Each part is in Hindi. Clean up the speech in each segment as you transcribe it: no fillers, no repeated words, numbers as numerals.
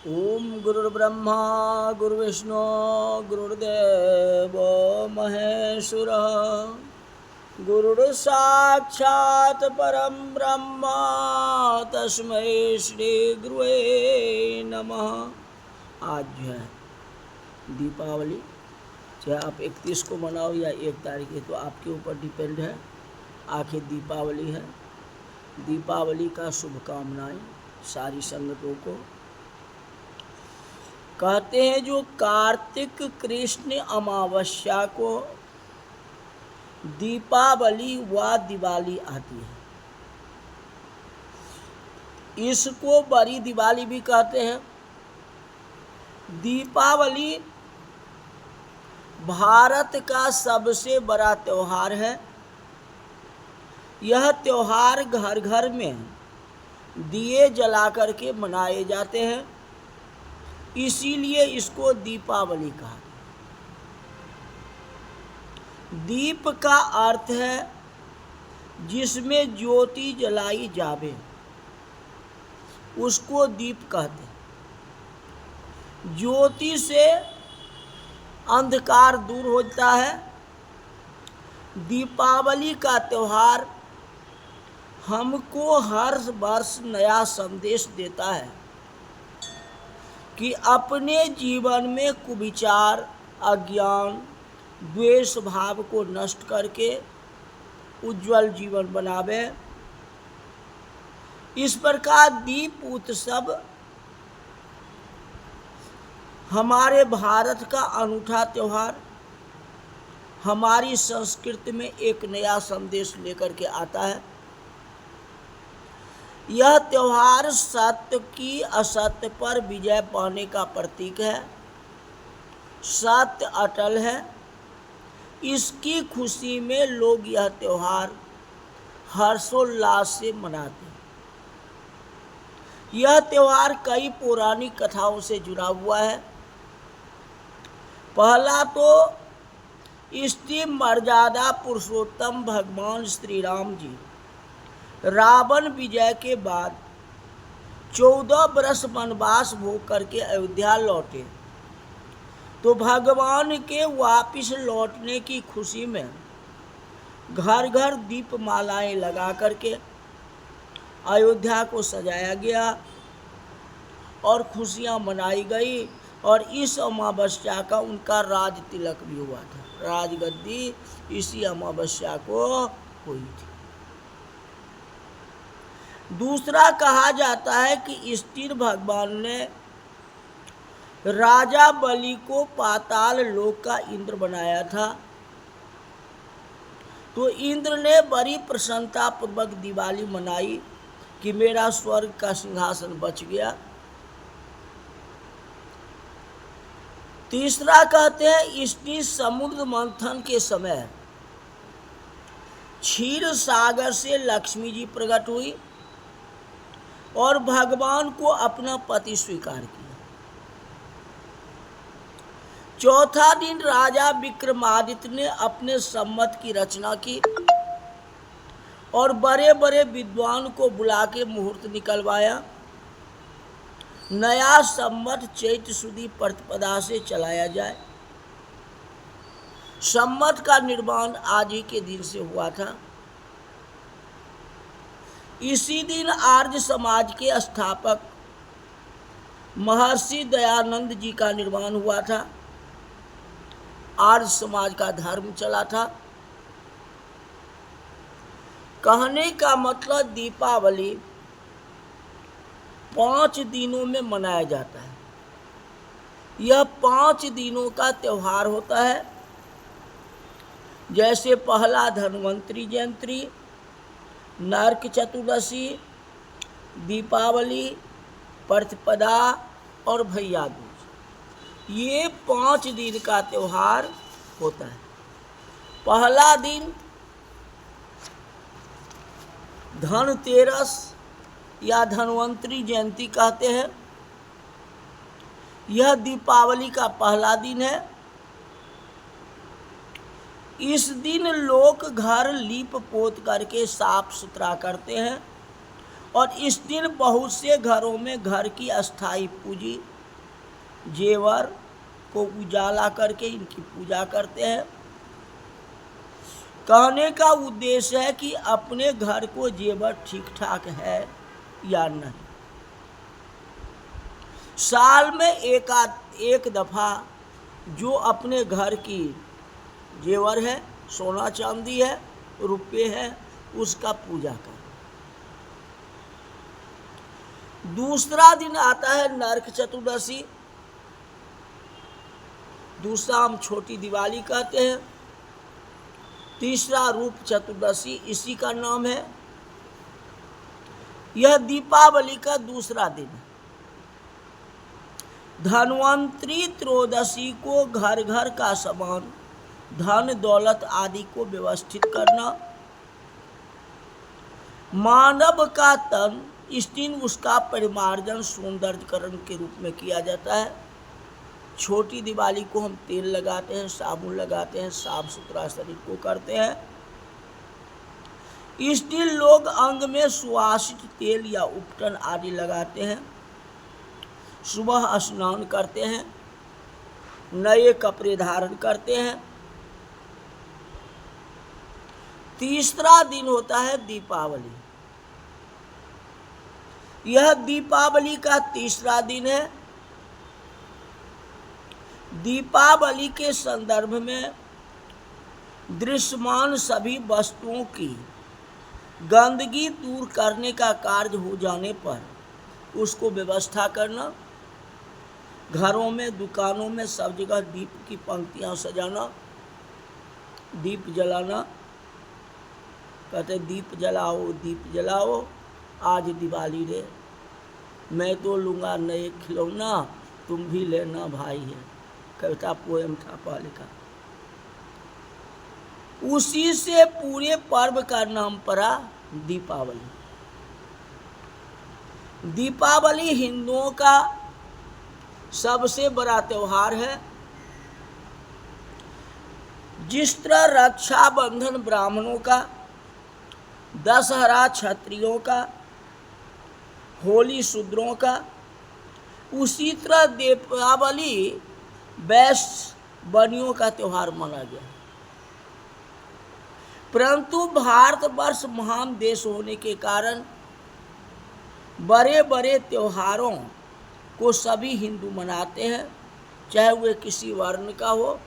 ओम गुरुर्ब्रह्मा गुरुर्विष्णु गुरुर्देव महेश्वरः गुरुर्साक्षात् परं ब्रह्म तस्मै श्री गुरुवे नमः। आज जो है दीपावली, चाहे आप 31 को मनाओ या 1 तारीख है, तो आपके ऊपर डिपेंड है। आखिर दीपावली है। दीपावली का शुभकामनाएं सारी संगतों को। कहते हैं जो कार्तिक कृष्ण अमावस्या को दीपावली व दिवाली आती है, इसको बड़ी दिवाली भी कहते हैं। दीपावली भारत का सबसे बड़ा त्योहार है। यह त्योहार घर घर में दिए जला करके मनाए जाते हैं, इसीलिए इसको दीपावली कहा। दीप का अर्थ है जिसमें ज्योति जलाई जावे, उसको दीप कहते हैं। ज्योति से अंधकार दूर होता है। दीपावली का त्योहार हमको हर वर्ष नया संदेश देता है कि अपने जीवन में कुविचार, अज्ञान, द्वेष भाव को नष्ट करके उज्जवल जीवन बनावे। इस प्रकार दीप उत्सव हमारे भारत का अनूठा त्योहार हमारी संस्कृति में एक नया संदेश लेकर के आता है। यह त्योहार सत्य की असत्य पर विजय पाने का प्रतीक है। सत्य अटल है। इसकी खुशी में लोग यह त्योहार हर्षोल्लास से मनाते हैं। यह त्योहार कई पौराणिक कथाओं से जुड़ा हुआ है। पहला तो स्त्री मर्यादा पुरुषोत्तम भगवान श्री राम जी रावण विजय के बाद 14 वर्ष वनवास भोग करके अयोध्या लौटे, तो भगवान के वापिस लौटने की खुशी में घर घर दीप मालाएं लगा करके अयोध्या को सजाया गया और खुशियां मनाई गई। और इस अमावस्या का उनका राज तिलक भी हुआ था। राजगद्दी इसी अमावस्या को हुई थी। दूसरा कहा जाता है कि स्थिर भगवान ने राजा बलि को पाताल लोक का इंद्र बनाया था, तो इंद्र ने बड़ी प्रसन्नता पूर्वक दिवाली मनाई कि मेरा स्वर्ग का सिंहासन बच गया। तीसरा कहते हैं इसकी समुद्र मंथन के समय क्षीर सागर से लक्ष्मी जी प्रकट हुई और भगवान को अपना पति स्वीकार किया। चौथा दिन राजा विक्रमादित्य ने अपने सम्मत की रचना की और बड़े बड़े विद्वान को बुला के मुहूर्त निकलवाया। नया सम्मत चैत्र सुदी प्रतिपदा से चलाया जाए। सम्मत का निर्माण आज ही के दिन से हुआ था। इसी दिन आर्य समाज के स्थापक महर्षि दयानंद जी का निर्माण हुआ था। आर्य समाज का धर्म चला था। कहने का मतलब दीपावली 5 दिनों में मनाया जाता है। यह 5 दिनों का त्योहार होता है। जैसे पहला धन्वंतरि जयंती, नरक चतुर्दशी, दीपावली, प्रतिपदा और भैया दूज, ये 5 दिन का त्योहार होता है। पहला दिन धनतेरस या धन्वंतरि जयंती कहते हैं। यह दीपावली का पहला दिन है। इस दिन लोग घर लीप पोत करके साफ सुथरा करते हैं और इस दिन बहुत से घरों में घर की अस्थाई पूंजी जेवर को उजाला करके इनकी पूजा करते हैं। कहने का उद्देश्य है कि अपने घर को जेवर ठीक ठाक है या नहीं। साल में एक दफा जो अपने घर की जेवर है, सोना चांदी है, रुपये है, उसका पूजा कर। दूसरा दिन आता है नरक चतुर्दशी, दूसरा हम छोटी दिवाली कहते हैं। तीसरा रूप चतुर्दशी इसी का नाम है। यह दीपावली का दूसरा दिन है। धन्वंतरी त्रयोदशी को घर घर का सामान, धन दौलत आदि को व्यवस्थित करना। मानव का तन, इस दिन उसका परिमार्जन सौंदर्यकरण के रूप में किया जाता है। छोटी दिवाली को हम तेल लगाते हैं, साबुन लगाते हैं, साफ सुथरा शरीर को करते हैं। इस दिन लोग अंग में सुवासित तेल या उपटन आदि लगाते हैं। सुबह स्नान करते हैं, नए कपड़े धारण करते हैं। तीसरा दिन होता है दीपावली। यह दीपावली का तीसरा दिन है। दीपावली के संदर्भ में दृश्यमान सभी वस्तुओं की गंदगी दूर करने का कार्य हो जाने पर उसको व्यवस्था करना। घरों में, दुकानों में सब जगह दीप की पंक्तियां सजाना, दीप जलाना। कहते दीप जलाओ, दीप जलाओ, आज दिवाली रे, मैं तो लूँगा नए खिलौना, तुम भी लेना भाई है। कविता पोएम था पहले का। उसी से पूरे पर्व का नाम पड़ा दीपावली। दीपावली हिंदुओं का सबसे बड़ा त्योहार है। जिस तरह रक्षाबंधन ब्राह्मणों का, दशहरा क्षत्रियों का, होली शूद्रों का, उसी तरह दीपावली वैश्य बनियों का त्योहार माना गया। परंतु भारतवर्ष महान देश होने के कारण बड़े बड़े त्योहारों को सभी हिंदू मनाते हैं, चाहे वह किसी वर्ण का हो।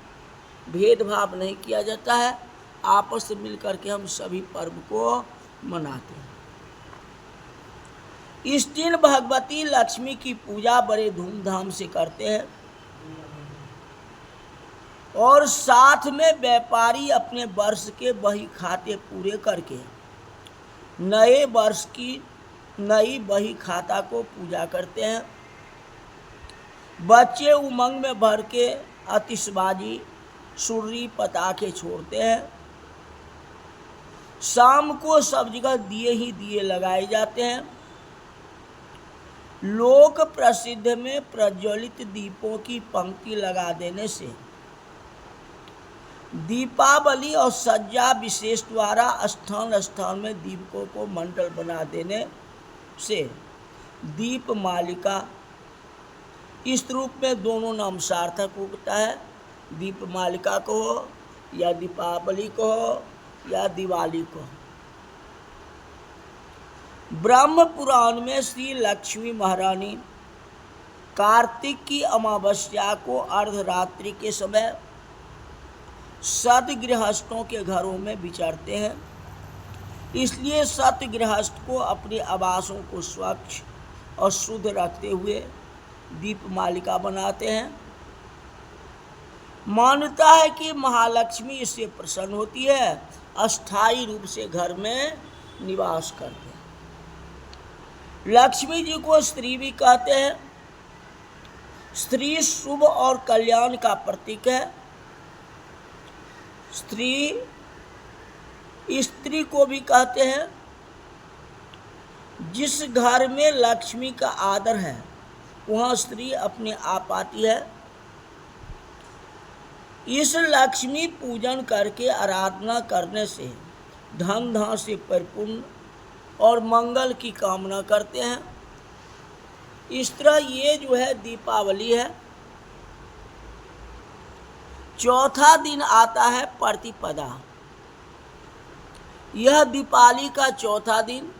भेदभाव नहीं किया जाता है, आपस में मिलकर के हम सभी पर्व को मनाते हैं। इस दिन भगवती लक्ष्मी की पूजा बड़े धूमधाम से करते हैं और साथ में व्यापारी अपने वर्ष के बही खाते पूरे करके नए वर्ष की नई बही खाता को पूजा करते हैं। बच्चे उमंग में भर के आतिशबाजी, सुर्री, पटाखे छोड़ते हैं। शाम को सब जगह दिए ही दिए लगाए जाते हैं। लोक प्रसिद्ध में प्रज्वलित दीपों की पंक्ति लगा देने से दीपावली और सज्जा विशेष द्वारा स्थान स्थान में दीपकों को मंडल बना देने से दीपमालिका, इस रूप में दोनों नाम सार्थक होता है। दीपमालिका को हो या दीपावली को हो या दिवाली को। ब्रह्म पुराण में श्री लक्ष्मी महारानी कार्तिक की अमावस्या को अर्धरात्रि के समय सतगृहस्थों के घरों में विचरते हैं। इसलिए सतगृहस्थ को अपने आवासों को स्वच्छ और शुद्ध रखते हुए दीपमालिका बनाते हैं। मान्यता है कि महालक्ष्मी इससे प्रसन्न होती है, अस्थायी रूप से घर में निवास करते हैं। लक्ष्मी जी को स्त्री भी कहते हैं। स्त्री शुभ और कल्याण का प्रतीक है। स्त्री को भी कहते हैं। जिस घर में लक्ष्मी का आदर है वहाँ स्त्री अपने आप आती है। इस लक्ष्मी पूजन करके आराधना करने से धन धान से परिपूर्ण और मंगल की कामना करते हैं। इस तरह ये जो है दीपावली है। चौथा दिन आता है प्रतिपदा। यह दीपावली का चौथा दिन।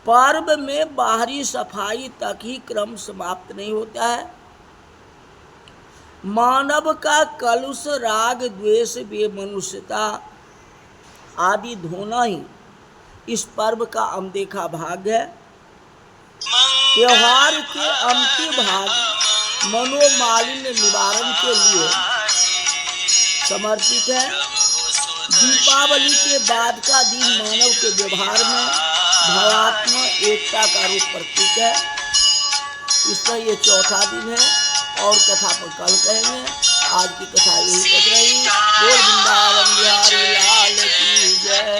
पर्व में बाहरी सफाई तक ही क्रम समाप्त नहीं होता है। मानव का कलुष, राग, द्वेष, बेमनुष्यता आदि धोना ही इस पर्व का अनदेखा भाग है। त्योहार के अंतिम भाग मनोमालिन्य निवारण के लिए समर्पित है। दीपावली के बाद का दिन मानव के व्यवहार में भावात्मा एकता का रूप प्रतीक है। इसका ये चौथा दिन है और कथा पर कल कहेंगे। आज की कथा यही तक रही। बोल वृंदावन बिहारी लाल की जय।